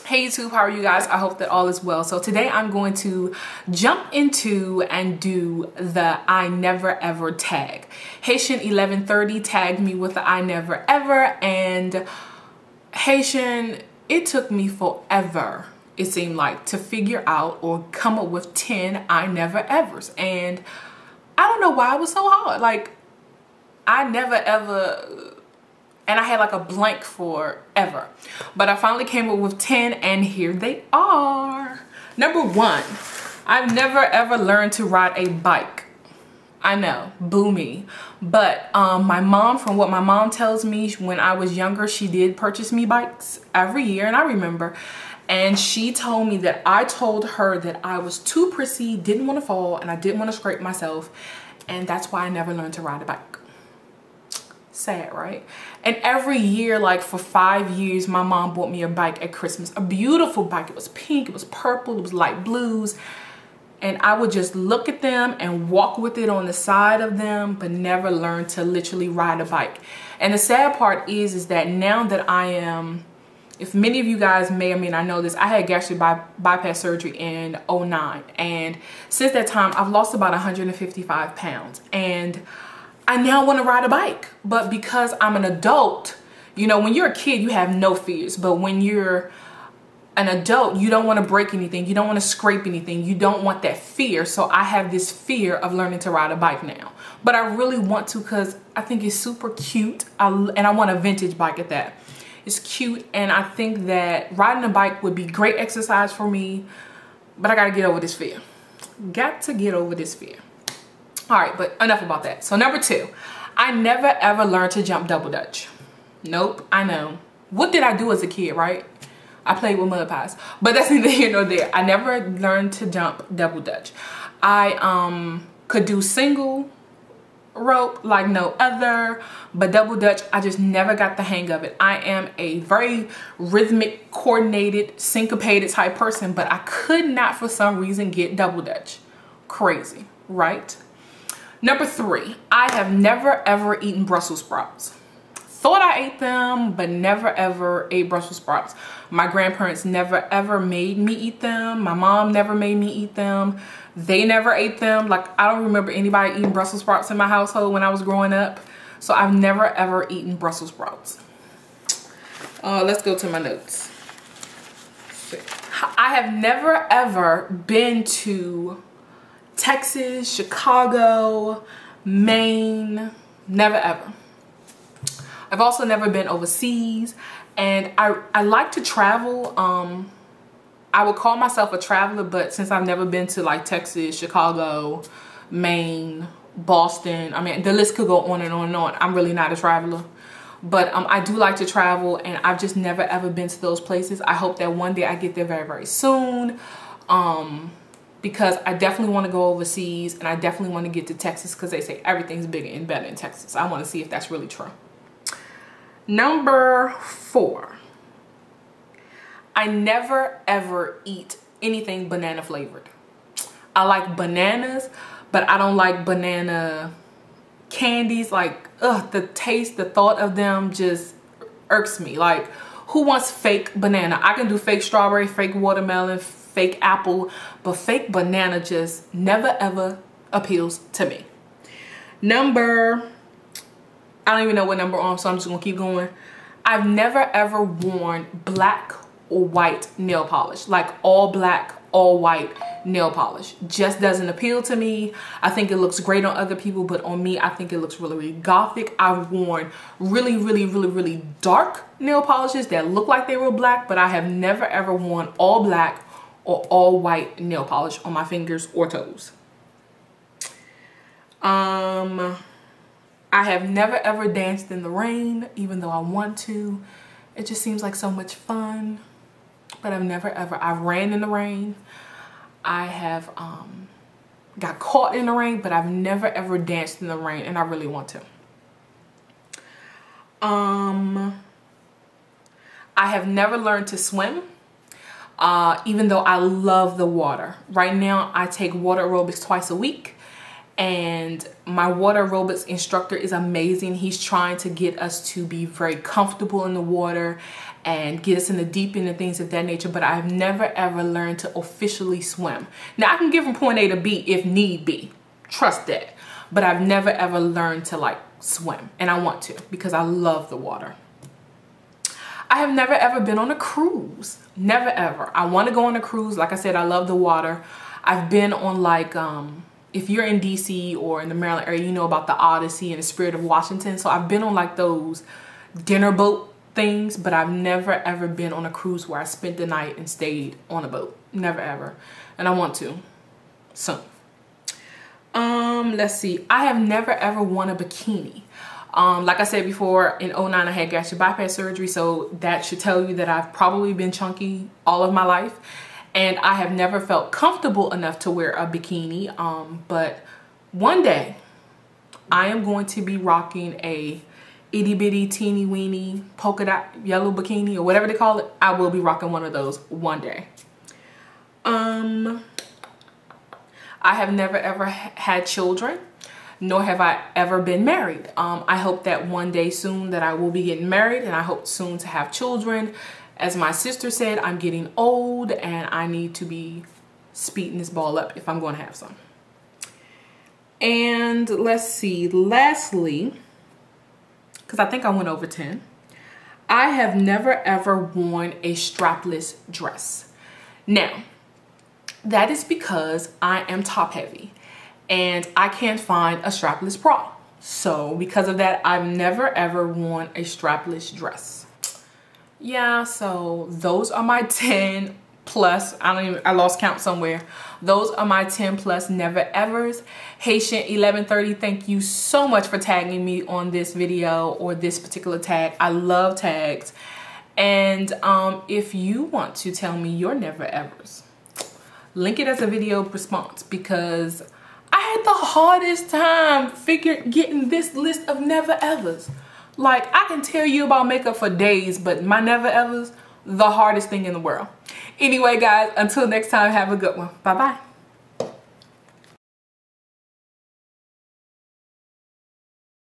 Hey YouTube, how are you guys? I hope that all is well. So today I'm going to jump into and do the I never ever tag. Haitian1130 tagged me with the I never ever, and Haitian, it took me forever, it seemed like, to figure out or come up with 10 I never evers. And I don't know why it was so hard. Like, I never ever, and I had like a blank for ever. But I finally came up with 10 and here they are. Number 1, I've never ever learned to ride a bike. I know, boo me. But my mom, from what my mom tells me, when I was younger, she did purchase me bikes every year, and I remember. And she told me that I told her that I was too prissy, didn't want to fall, and I didn't want to scrape myself. And that's why I never learned to ride a bike. Sad, right? And every year, like for 5 years, my mom bought me a bike at Christmas. A beautiful bike. It was pink, it was purple, it was light blues. And I would just look at them and walk with it on the side of them, but never learn to literally ride a bike. And the sad part is that now that I am, if many of you guys may or may not know this, I had gastric bypass surgery in 2009. And since that time, I've lost about 155 pounds. And I now want to ride a bike. But because I'm an adult, you know, when you're a kid, you have no fears. But when you're an adult, you don't want to break anything. You don't want to scrape anything. You don't want that fear. So I have this fear of learning to ride a bike now. But I really want to, because I think it's super cute. And I want a vintage bike at that. It's cute, and I think that riding a bike would be great exercise for me, but I gotta get over this fear. Got to get over this fear. All right, but enough about that. So number 2, I never ever learned to jump double dutch. Nope, I know. What did I do as a kid, right? I played with mud pies, but that's neither here nor there. I never learned to jump double dutch. I could do single rope like no other, but double dutch, I just never got the hang of it. I am a very rhythmic, coordinated, syncopated type person, but I could not for some reason get double dutch. Crazy, right? Number 3, I have never ever eaten Brussels sprouts. Thought I ate them, but never ever ate Brussels sprouts. My grandparents never ever made me eat them. My mom never made me eat them. They never ate them. Like, I don't remember anybody eating Brussels sprouts in my household when I was growing up. So I've never ever eaten Brussels sprouts. Let's go to my notes. I have never ever been to Texas, Chicago, Maine. Never ever. I've also never been overseas, and I like to travel. I would call myself a traveler, but since I've never been to like Texas, Chicago, Maine, Boston, I mean, the list could go on and on and on. I'm really not a traveler, but I do like to travel, and I've just never ever been to those places. I hope that one day I get there very, very soon, because I definitely want to go overseas, and I definitely want to get to Texas because they say everything's bigger and better in Texas. I want to see if that's really true. Number 4, I never ever eat anything banana flavored. I like bananas, but I don't like banana candies. Like, ugh, the taste, the thought of them just irks me. Like, who wants fake banana? I can do fake strawberry, fake watermelon, fake apple, but fake banana just never ever appeals to me. I don't even know what number I'm on, so I'm just gonna keep going. I've never ever worn black or white nail polish, like all black, all white nail polish. Just doesn't appeal to me. I think it looks great on other people, but on me, I think it looks really, really gothic. I've worn really, really, really, really dark nail polishes that look like they were black, but I have never ever worn all black or all white nail polish on my fingers or toes. I have never ever danced in the rain, even though I want to. It just seems like so much fun. But I've never ever, I've ran in the rain. I have got caught in the rain, but I've never ever danced in the rain, and I really want to. I have never learned to swim, even though I love the water. Right now, I take water aerobics twice a week. And my water aerobics instructor is amazing. He's trying to get us to be very comfortable in the water and get us in the deep end and things of that nature, but I've never ever learned to officially swim. Now I can get from point A to B if need be, trust that, but I've never ever learned to like swim, and I want to because I love the water. I have never ever been on a cruise, never ever. I want to go on a cruise. Like I said, I love the water. I've been on like, if you're in DC or in the Maryland area, you know about the Odyssey and the Spirit of Washington. So I've been on like those dinner boat things, but I've never ever been on a cruise where I spent the night and stayed on a boat. Never ever. And I want to soon. Let's see. I have never ever worn a bikini. Like I said before, in 2009 I had gastric bypass surgery, so that should tell you that I've probably been chunky all of my life. And I have never felt comfortable enough to wear a bikini. But one day I am going to be rocking a itty bitty teeny weeny polka dot yellow bikini or whatever they call it. I will be rocking one of those one day. I have never ever had children, nor have I ever been married. I hope that one day soon that I will be getting married, and I hope soon to have children. As my sister said, I'm getting old and I need to be speeding this ball up if I'm going to have some. And let's see, lastly, because I think I went over 10, I have never ever worn a strapless dress. Now, that is because I am top heavy and I can't find a strapless bra. So because of that, I've never ever worn a strapless dress. Yeah, so those are my 10 plus, I lost count somewhere. Those are my 10 plus never evers. Haitian1130, thank you so much for tagging me on this video or this particular tag. I love tags. And if you want to tell me your never evers, link it as a video response, because I had the hardest time getting this list of never evers. Like, I can tell you about makeup for days, but my never evers, the hardest thing in the world. Anyway, guys, until next time, have a good one. Bye-bye.